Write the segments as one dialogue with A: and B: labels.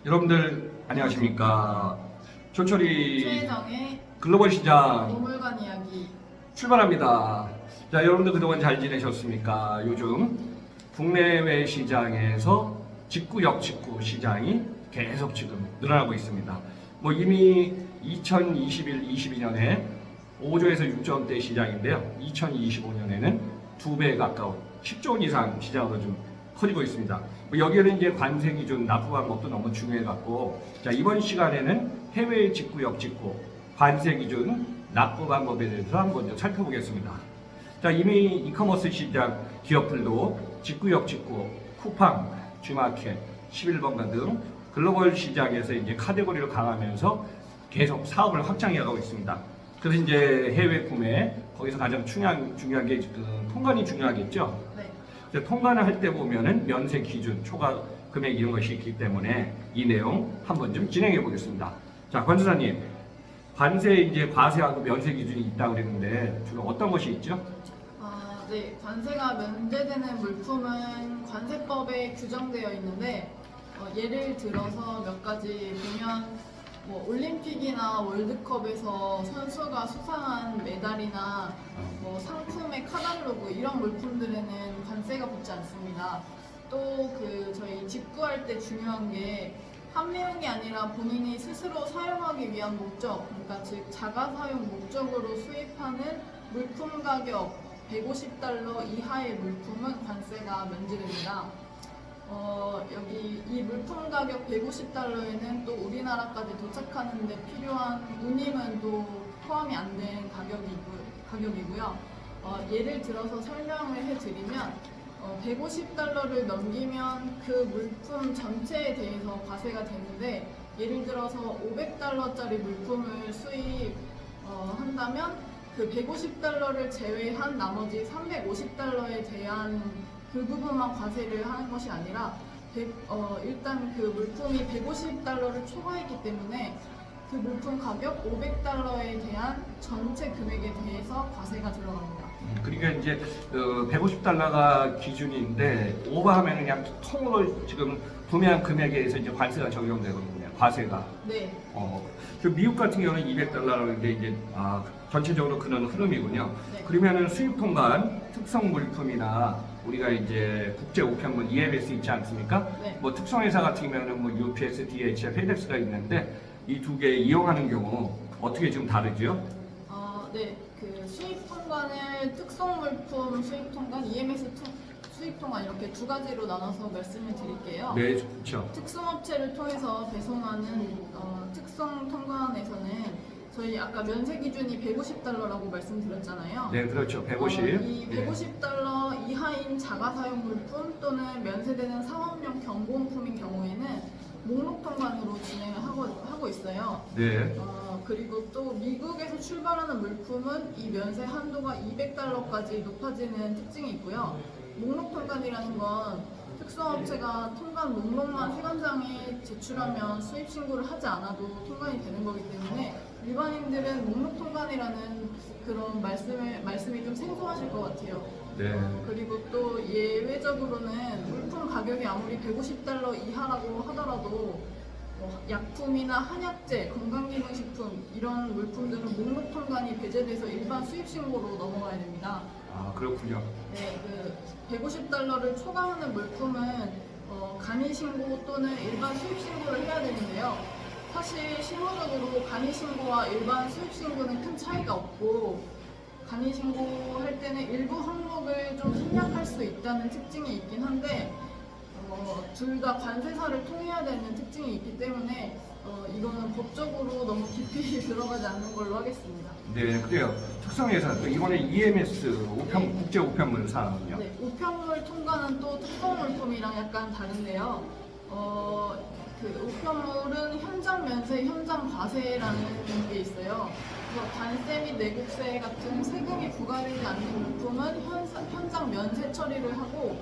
A: 여러분들 안녕하십니까? 조철이
B: 최정의
A: 글로벌 시장
B: 박물관 이야기.
A: 출발합니다. 자, 여러분들 그동안 잘 지내셨습니까? 요즘 국내외 시장에서 직구 역직구 시장이 계속 지금 늘어나고 있습니다. 뭐 이미 2021-22년에 5조에서 6조원대 시장인데요. 2025년에는 2배 가까운 10조 원 이상 시장으로 좀 커지고 있습니다. 뭐 여기에는 이제 관세 기준, 납부 방법도 너무 중요해갖고, 자, 이번 시간에는 해외 직구, 역직구, 관세 기준, 납부 방법에 대해서 한번 좀 살펴보겠습니다. 자, 이미 이커머스 시장 기업들도 직구, 역직구, 쿠팡, G마켓, 11번가 등 글로벌 시장에서 이제 카테고리를 강하면서 계속 사업을 확장해가고 있습니다. 그래서 이제 해외 구매, 거기서 가장 중요한 게 통관이 중요하겠죠.
B: 네.
A: 통관을 할 때 보면은 면세 기준, 초과 금액 이런 것이 있기 때문에 이 내용 한번 좀 진행해 보겠습니다. 자, 관수사님, 관세 이제 과세하고 면세 기준이 있다고 그랬는데 주로 어떤 것이 있죠?
B: 네. 관세가 면제되는 물품은 관세법에 규정되어 있는데 예를 들어서 몇 가지 보면 뭐 올림픽이나 월드컵에서 선수가 수상한 메달이나 뭐 상품의 카탈로그 이런 물품들에는 관세가 붙지 않습니다. 또 저희 직구할 때 중요한 게 판매용이 아니라 본인이 스스로 사용하기 위한 목적, 그러니까 즉 자가 사용 목적으로 수입하는 물품 가격 150달러 이하의 물품은 관세가 면제됩니다. 여기 이 물품 가격 150달러에는 또 우리나라까지 도착하는데 필요한 운임은 또 포함이 안 된 가격이고요. 예를 들어서 설명을 해드리면 150달러를 넘기면 그 물품 전체에 대해서 과세가 되는데, 예를 들어서 500달러짜리 물품을 수입한다면 그 150달러를 제외한 나머지 350달러에 대한 그 부분만 과세를 하는 것이 아니라 일단 그 물품이 150달러를 초과했기 때문에 그 물품 가격 500달러에 대한 전체 금액에 대해서 과세가 들어갑니다.
A: 그러니까 이제 150달러가 기준인데 오버하면 그냥 통으로 지금 구매한 금액에 의해서 이제 관세가 적용되거든요. 과세가.
B: 네.
A: 그 미국 같은 경우는 200달러인데 이제 전체적으로 그런 흐름이군요.
B: 네.
A: 그러면은 수입 통관 특성 물품이나 우리가 이제 국제 우편물 EMS 있지 않습니까?
B: 네.
A: 뭐 특성 회사 같은 경우는 뭐 UPS, DHL, FedEx가 있는데 이 두 개 이용하는 경우 어떻게 좀 다르죠?
B: 네. 그 수입 통관을 특성 물품 수입 통관, EMS 수입 통관 이렇게 두 가지로 나눠서 말씀을 드릴게요.
A: 네, 그렇죠.
B: 특성업체를 통해서 배송하는 특성 통관에서는 저희 아까 면세 기준이 150달러라고 말씀드렸잖아요.
A: 네, 그렇죠. 150.
B: 이 150달러 이하인 자가 사용 물품 또는 면세되는 상업용 경공품인 경우에는 목록 통관으로 진행을 하고 있어요.
A: 네.
B: 그리고 또 미국에서 출발하는 물품은 이 면세 한도가 200달러까지 높아지는 특징이 있고요. 목록 통관이라는 건 특수업체가 통관 목록만 세관장에 제출하면 수입 신고를 하지 않아도 통관이 되는 거기 때문에 일반인들은 목록 통관이라는 그런 말씀이 좀 생소하실 것 같아요.
A: 네.
B: 그리고 또 예외적으로는 물품 가격이 아무리 150달러 이하라고 하더라도 약품이나 한약재, 건강기능식품 이런 물품들은 목록 통관이 배제돼서 일반 수입 신고로 넘어가야 됩니다.
A: 그렇군요.
B: 네, 150달러를 초과하는 물품은 간이 신고 또는 일반 수입 신고를 해야 되는데요. 사실 실무적으로 간이 신고와 일반 수입 신고는 큰 차이가 없고, 간이 신고할 때는 일부 항목을 좀 생략할 수 있다는 특징이 있긴 한데 둘 다 관세사를 통해야 되는 특징이 있기 때문에 이거는 법적으로 너무 깊이 들어가지 않는 걸로 하겠습니다.
A: 네, 그래요. 특성회사 또 이번에 EMS
B: 네.
A: 국제 우편물 사항은요.
B: 네, 우편물 통과는 또 특성 물품이랑 약간 다른데요. 그 우편물은 현장 면세, 현장 과세라는 게 있어요. 그래서 관세 및 내국세 같은 세금이 부과되지 않는 물품은 현장 면세 처리를 하고,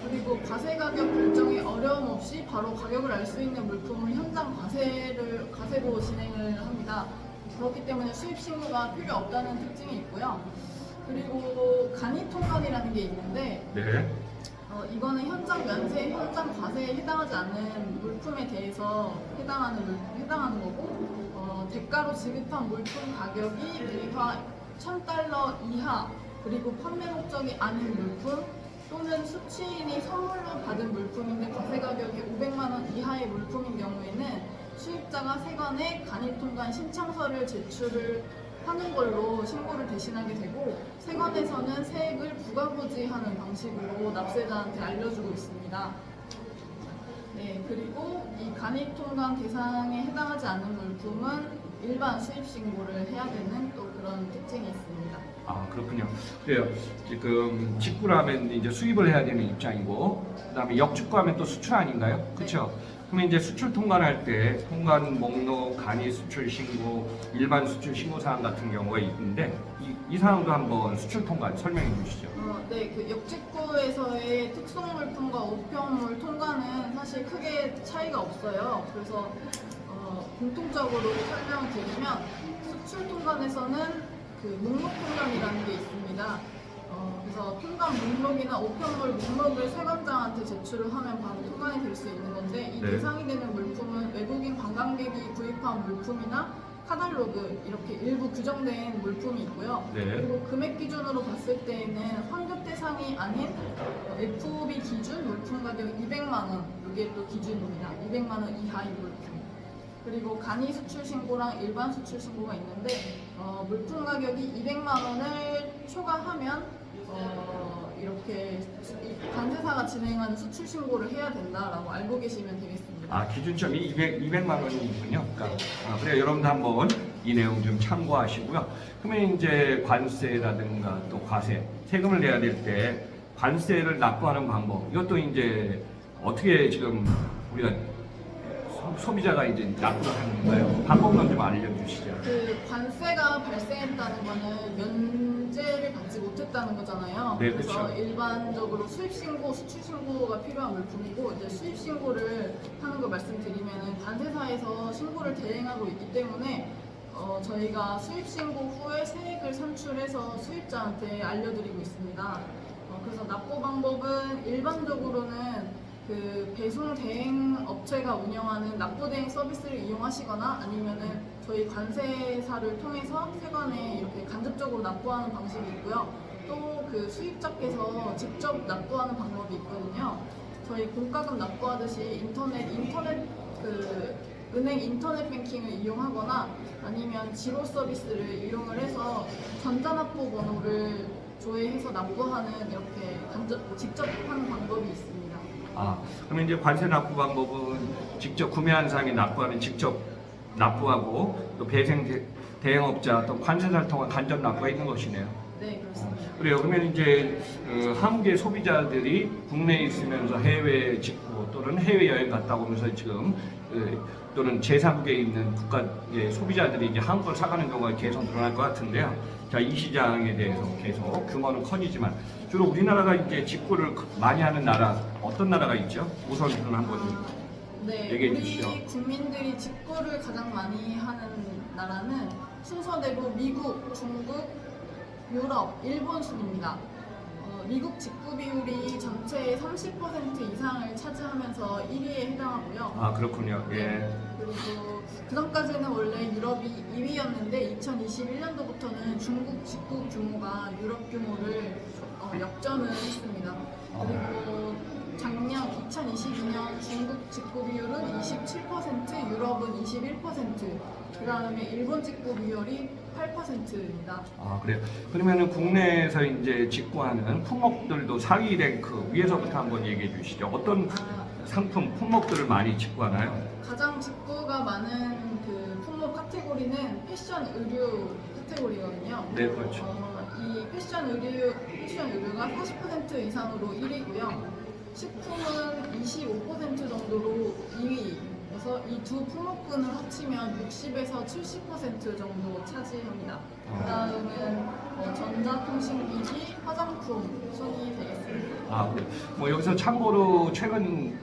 B: 그리고 과세 가격 결정에 어려움 없이 바로 가격을 알 수 있는 물품은 현장 과세로 진행을 합니다. 그렇기 때문에 수입 신고가 필요 없다는 특징이 있고요. 그리고 간이 통관이라는 게 있는데
A: 네.
B: 이거는 현장 면세, 현장 과세에 해당하지 않는 물품에 대해서 해당하는 거고, 대가로 지급한 물품 가격이 매화 $1,000 이하, 그리고 판매 목적이 아닌 물품 또는 수취인이 선물로 받은 물품인데 과세 가격이 500만 원 이하의 물품인 경우에는 수입자가 세관에 간이통관 신청서를 제출을 하는 걸로 신고를 대신하게 되고, 세관에서는 세액을 부가부지하는 방식으로 납세자한테 알려주고 있습니다. 네, 그리고 이 간이통관 대상에 해당하지 않은 물품은 일반 수입 신고를 해야 되는 또 그런 특징이 있습니다.
A: 아, 그렇군요. 그래요. 지금 직구라면 이제 수입을 해야 되는 입장이고, 그다음에 역직구하면 또 수출 아닌가요? 그렇죠. 그러면 이제 수출 통관할 때 통관 목록, 간이 수출 신고, 일반 수출 신고 사항 같은 경우가 있는데 이 사항도 한번 수출 통관 설명해 주시죠.
B: 네, 그 역직구에서의 특송 물품과 우편물 통관은 사실 크게 차이가 없어요. 그래서 공통적으로 설명을 드리면 수출 통관에서는 그 목록 통관이라는 게 있습니다. 그래서 통관 목록이나 우편물 목록을 세관장한테 제출을 하면 바로 통관이 될 수 있는 건데, 이
A: 네.
B: 대상이 되는 물품은 외국인 관광객이 구입한 물품이나 카탈로그 이렇게 일부 규정된 물품이 있고요.
A: 네.
B: 그리고 금액 기준으로 봤을 때에는 환급 대상이 아닌 FOB 기준 물품 가격 200만 원, 이게 또 기준입니다. 200만 원 이하의 물품. 그리고 간이 수출 신고랑 일반 수출 신고가 있는데, 물품 가격이 200만 원을 초과하면 이렇게 관세사가 진행하는 수출 신고를 해야 된다라고 알고 계시면 되겠습니다.
A: 아, 기준점이 200만 원이군요. 그러니까 그래요. 여러분도 한번 이 내용 좀 참고하시고요. 그러면 이제 관세라든가 또 과세, 세금을 내야 될 때 관세를 납부하는 방법, 이것도 이제 어떻게 지금 우리가 소비자가 이제 납부를 하는 건가요? 방법만 좀 알려주시죠.
B: 그 관세가 발생했다는 거는 면제를 받지 못했다는 거잖아요.
A: 네,
B: 그래서
A: 그렇죠.
B: 일반적으로 수입 신고, 수출 신고가 필요한 물품이고, 이제 수입 신고를 하는 걸 말씀드리면은 관세사에서 신고를 대행하고 있기 때문에 저희가 수입 신고 후에 세액을 산출해서 수입자한테 알려드리고 있습니다. 그래서 납부 방법은 일반적으로는 그 배송 대행 업체가 운영하는 납부 대행 서비스를 이용하시거나, 아니면은 저희 관세사를 통해서 세관에 이렇게 간접적으로 납부하는 방식이 있고요. 또 그 수입자께서 직접 납부하는 방법이 있거든요. 저희 공과금 납부하듯이 은행 인터넷 뱅킹을 이용하거나, 아니면 지로 서비스를 이용을 해서 전자납부 번호를 조회해서 납부하는, 이렇게 직접 하는 방법이 있습니다.
A: 아, 그러면 이제 관세 납부 방법은 직접 구매한 사람이 납부하는 직접 납부하고, 또 대행업자 또 관세사를 통한 간접 납부가 있는 것이네요.
B: 네, 그렇습니다.
A: 그래요. 그러면 이제 한국의 소비자들이 국내에 있으면서 해외 직구 또는 해외 여행 갔다 오면서 지금 또는 제3국에 있는 국가의 소비자들이 이제 한국을 사가는 경우가 계속 늘어날 것 같은데요. 자, 이 시장에 대해서 계속 규모는 커지지만 주로 우리나라가 이제 직구를 많이 하는 나라 어떤 나라가 있죠? 우선 한번
B: 네,
A: 얘기해
B: 우리
A: 주시죠.
B: 국민들이 직구를 가장 많이 하는 나라는 순서대로 미국, 중국, 유럽, 일본 순입니다. 미국 직구 비율이 전체의 30% 이상을 차지하면서 1위에 해당하고요.
A: 아, 그렇군요. 예.
B: 그리고 그전까지는 원래 유럽이 2위였는데 2021년도부터는 중국 직구 규모가 유럽 규모를 역전을 했습니다. 그리고 작년 2022년 중국 직구 비율은 27%, 유럽은 21%, 그 다음에 일본 직구 비율이 8%입니다.
A: 아, 그래요. 그러면은 국내에서 이제 직구하는 품목들도 상위 랭크 위에서부터 한번 얘기해 주시죠. 어떤 상품, 품목들을 많이 직구하나요?
B: 가장 직구가 많은 그 품목 카테고리는 패션 의류 카테고리거든요.
A: 네, 그렇죠.
B: 이 패션 의류가 40% 이상으로 1위고요. 식품은 25% 정도로 2위. 그래서 이 두 품목군을 합치면 60에서 70% 정도 차지합니다. 그다음은 전자통신기기, 화장품 순이 되겠습니다.
A: 아, 그래요. 뭐 여기서 참고로 최근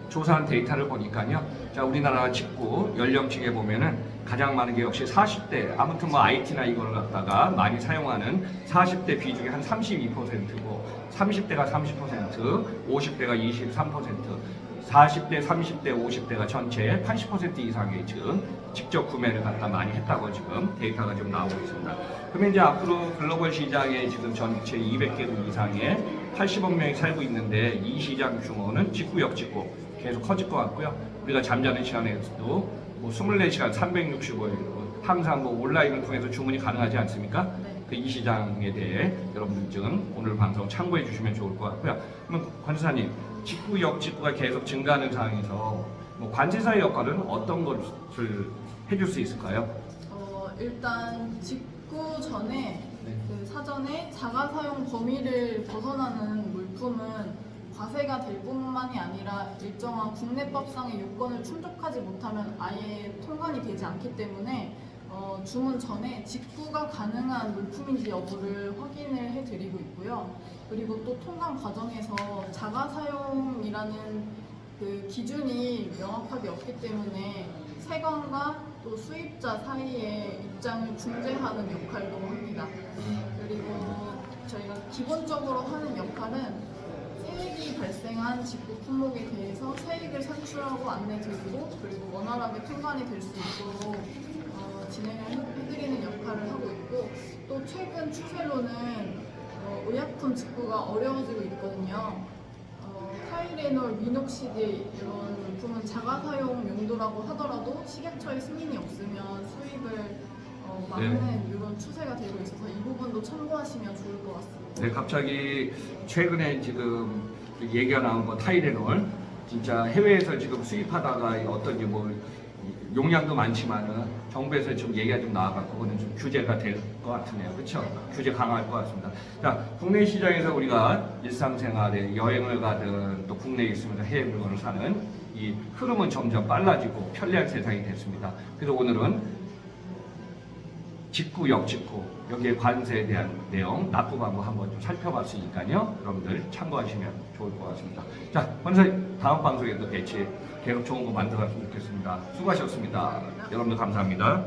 A: 조사한 데이터를 보니까요. 자, 우리나라 직구 연령층에 보면은 가장 많은 게 역시 40대, 아무튼 뭐 IT나 이걸 갖다가 많이 사용하는 40대 비중이 한 32%고, 30대가 30%, 50대가 23%, 40대, 30대, 50대가 전체 80% 이상의 지금 직접 구매를 갖다 많이 했다고 지금 데이터가 좀 나오고 있습니다. 그러면 이제 앞으로 글로벌 시장에 지금 전체 200개국 이상의 80억 명이 살고 있는데 이 시장 규모는 직구 역직구 계속 커질 것 같고요. 우리가 잠자는 시간에서도 뭐 24시간 365일 항상 뭐 온라인을 통해서 주문이 가능하지 않습니까?
B: 네.
A: 그 이 시장에 대해 여러분들 좀 오늘 방송 참고해 주시면 좋을 것 같고요. 그러면 관세사님, 직구 역직구가 계속 증가하는 상황에서 뭐 관세사의 역할은 어떤 것을 해줄 수 있을까요?
B: 일단 직구 전에
A: 네.
B: 그 사전에 자가 사용 범위를 벗어나는 물품은 과세가 될 뿐만이 아니라 일정한 국내법상의 요건을 충족하지 못하면 아예 통관이 되지 않기 때문에 주문 전에 직구가 가능한 물품인지 여부를 확인을 해드리고 있고요. 그리고 또 통관 과정에서 자가 사용이라는 그 기준이 명확하게 없기 때문에 세관과 또 수입자 사이의 입장을 중재하는 역할도 합니다. 그리고 저희가 기본적으로 하는 역할은 세액이 발생한 직구 품목에 대해서 세액을 산출하고 안내드리고 그리고 원활하게 통관이 될 수 있도록 진행을 해드리는 역할을 하고 있고 또 최근 추세로는 의약품 직구가 어려워지고 있거든요. 타이레놀, 미녹시딜 이런 물품은 자가 사용 용도라고 하더라도 식약처의 승인이 없으면 수입을 막는 이런 추세가 되고 있어서 이 부분도 참고하시면 좋을 것 같습니다.
A: 네, 갑자기 최근에 지금 얘기가 나온 거 타이레놀 진짜 해외에서 지금 수입하다가 어떤 뭐 용량도 많지만은 정부에서 좀 얘기가 좀 나와갖고 그거는 좀 규제가 될 것 같으네요. 그렇죠? 규제 강화할 것 같습니다. 자, 국내 시장에서 우리가 일상생활에 여행을 가든 또 국내에 있으면서 해외 물건을 사는 이 흐름은 점점 빨라지고 편리한 세상이 됐습니다. 그래서 오늘은 직구, 역직구 여기에 관세에 대한 내용, 납부 방법 한번 좀 살펴봤으니까요. 여러분들 참고하시면 좋을 것 같습니다. 자, 권사님 다음 방송에도 같이 계속 좋은 거 만들었으면 좋겠습니다. 수고하셨습니다. 여러분들 감사합니다.